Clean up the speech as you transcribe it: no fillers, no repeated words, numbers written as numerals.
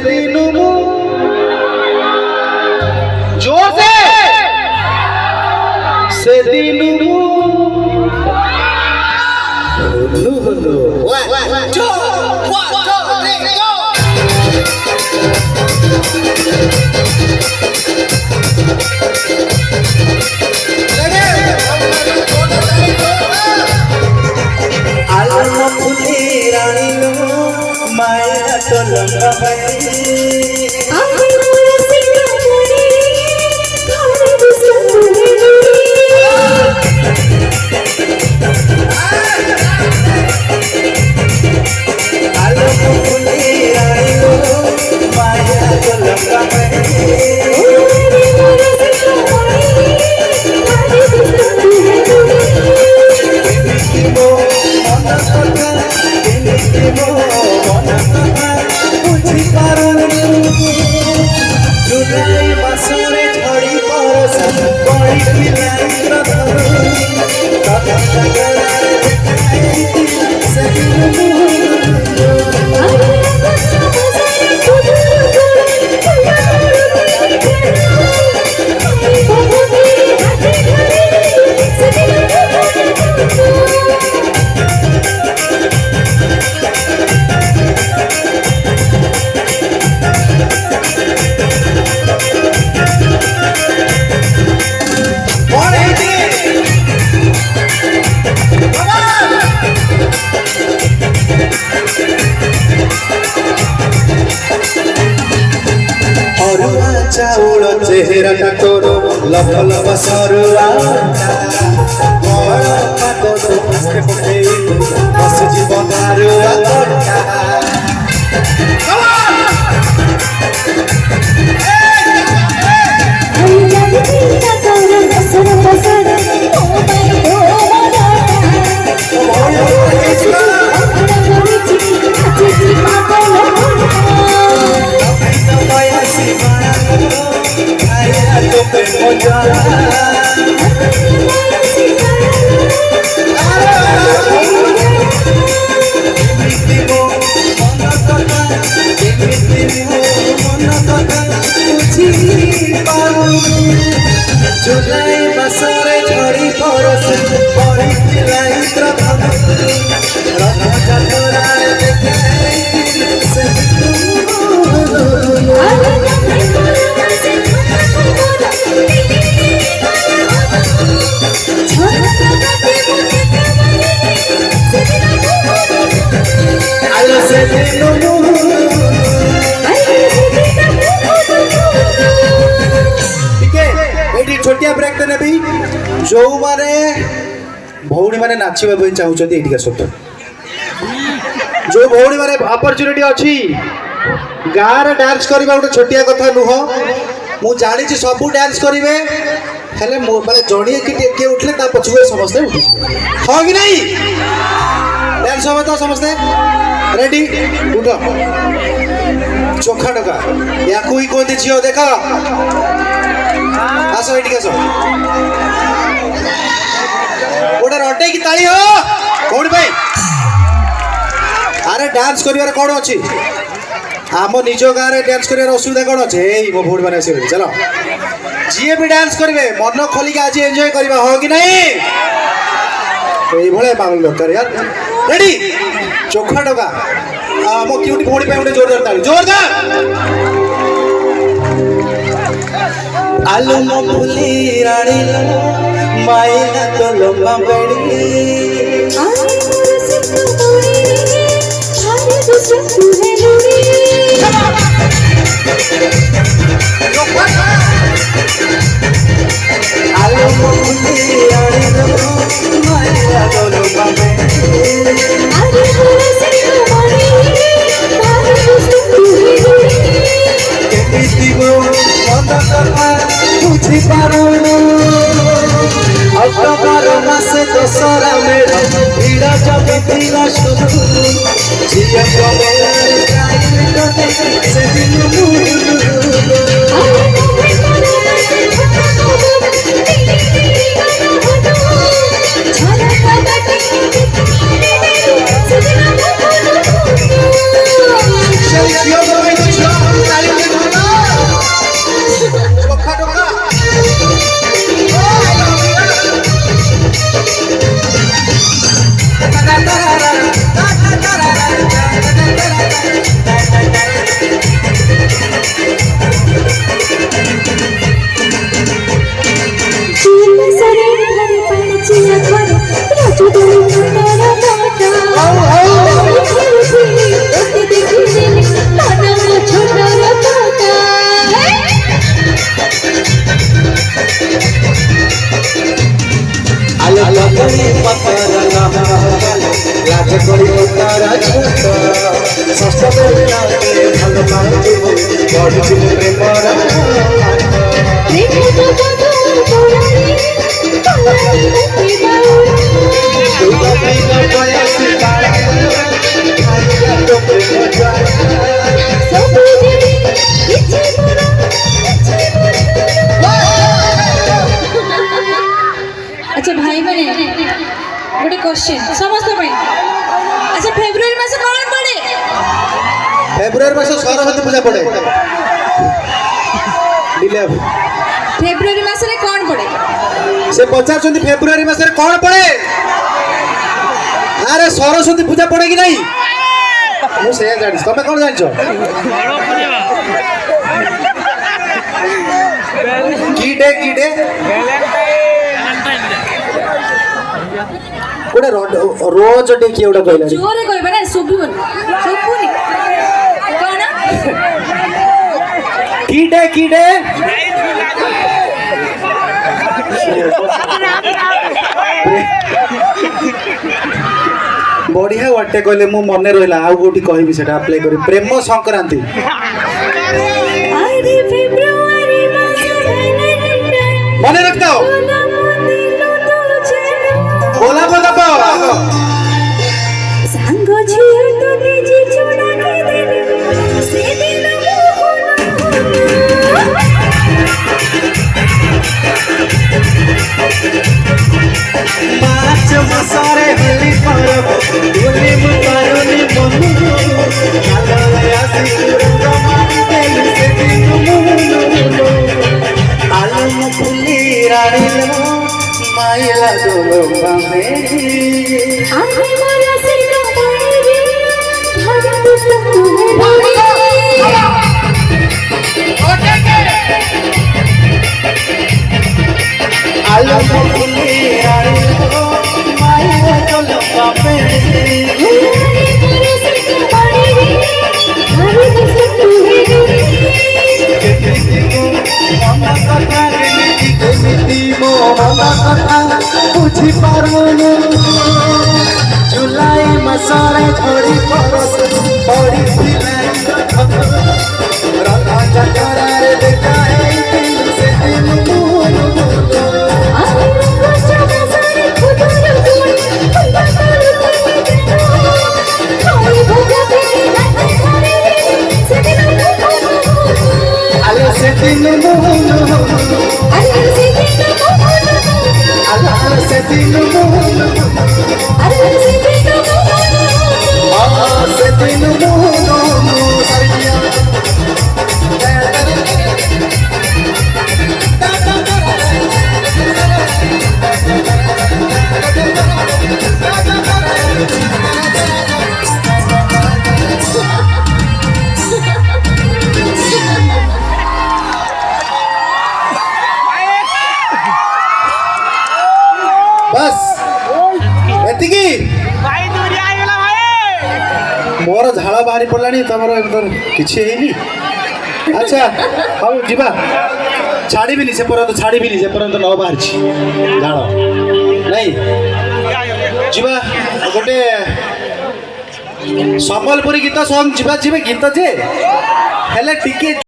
दिन जोर से दिन माया तो लंबा चाउल चेहरा तोर लभ लभ सरुआ बस जीवन जुलाई बसरे झड़ी परस पड़ी पिलाई प्रथम रथ चतुराए देखे से आलो से छोटिया ब्रेक देने भी जो माने भौणी माने नाचिबा ପାଇଁ ଚାହୁଛନ୍ତି ଏଠିକି ଆସନ୍ତୁ जो भौणी माने अपॉर्चुनिटी अछि गार डांस करबा ଗୋଟେ छोटिया କଥା नुह मु जानि छी सब डांस करिवे हेले माने जणिए कि के उठले ता पछुए समस्त उठी हो कि नहीं डांस हो तो समस्त रेडी उठ चोखा डका या कोई कोंती जियो देखा आसो एठी आसो गोटे रटे की ताली हो कौन भाई अरे डांस करिवार कौन अछि आम निज गाँव में डांस करिवार असुविधा कौन अच्छे मो भौणी मैंने आस चलो जी भी डांस करेंगे मन खोलिक आज एंजॉय करवा हो कि नहीं ये मामला दरकार यार रेडी चोखा डका मो क्यूटी भौणी गोटे जोरदार ताली जोरदार आलू मो फुली रानी माया तो लम्बा बेड़ी आलू मो फुली रानी माया तो लम्बा अक्टोबर मास दशहरा मेला भीड़ जमिला शुरू Yo फेब्रुआरी मास सरस्वती पूजा पड़े डिले फेब्रुआरी मासरे कौन पड़े से पचार फेब्रुआरी मास कौन पड़े अरे सरस्वती पूजा पड़े कि नहीं मुझे जानी तुम कौन जान की डे गोटे रोज डे किए गोटे कहला जोरे कहबे ना सुबुन सुबुनी कोन की डे बढ़िया वाटे कहले मु मने रहला आउ गोटी कहबी सेटा अप्लाई करी प्रेम संक्रांति अरे फेब्रुआरी मास मने रखता हो बोला सांग झियो तो निजी छोड़ा के देनी से दिन मार्च मसारे होली परब होली मुकारोनी मनु आलया सिंदूर मारी देलु से दिन मुनु आलम फुली राणीलो माइला डोलो बामे आगे मोरा से कमाई रे भगत सब आलम फुली राणीलो माइला डोलो बामे बुझी पारुनु जुलाई मसाले झड़ी परस पड़ी फिलाई रथा चकरा रे देखाए दिल से दिल मुनु आले से दिल मुनु बस एतिकी मोर झाड़ बाहरी पड़ा तुम किसी अच्छा हाँ जीवा छाड़बी से पर्यंत छाड़बी से पर्यंत न बाहर झाड़ नहीं जीवा गोटे सम्बलपुरी गीत सॉन्ग जीवा गीत जे हेले टिके